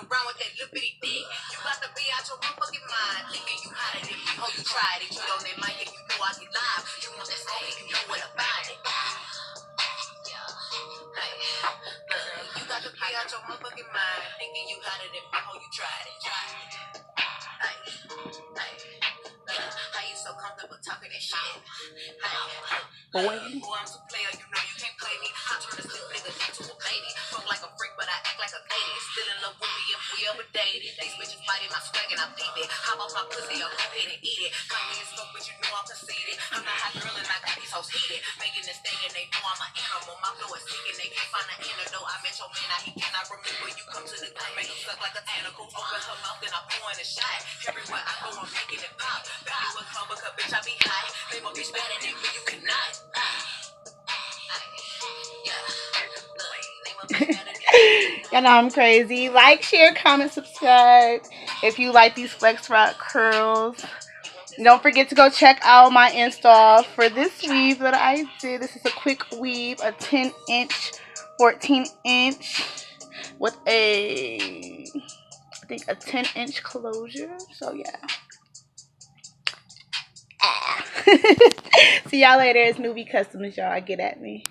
around with that lippity dick. You got to be out your motherfucking mind. Thinking you hot it, oh, you tried it. You on that mic and you know I get live. You want that smoke and you know where to find it. Yeah. Hey, look, you got to be out your motherfucking mind. Thinking you hot it, oh, you tried it. Hey, hey. How you so comfortable talking that shit? Boy, I'm so player, you know you can't play me. I turn this little nigga into a baby. Fuck like a freak, but I act like a lady. Still in love with me if we ever dated. These bitches biting my swag and I beat it. Hop off my pussy, I'll go ahead and eat it. Call me as fuck, but you know I'm conceited. I'm the hot girl and I got these hoes heated. Making this thing and they know I'm an animal. My flow is sick and they can't find the antidote. I met your man, now he cannot remember. You come to the club, make him suck like a tentacle. Open her mouth and I pour in a shot. Everywhere I go, I'm making it pop. Baby, what come because bitch, I be high. Name a bitch better than me, you cannot. Y'all know I'm crazy. Like, share, comment, subscribe if you like these Flex Rock curls. Don't forget to go check out my install for this weave that I did. This is a quick weave, a 10-inch, 14-inch with I think a 10-inch closure. So yeah. See y'all later. It's Newbie Customs, y'all. Get at me.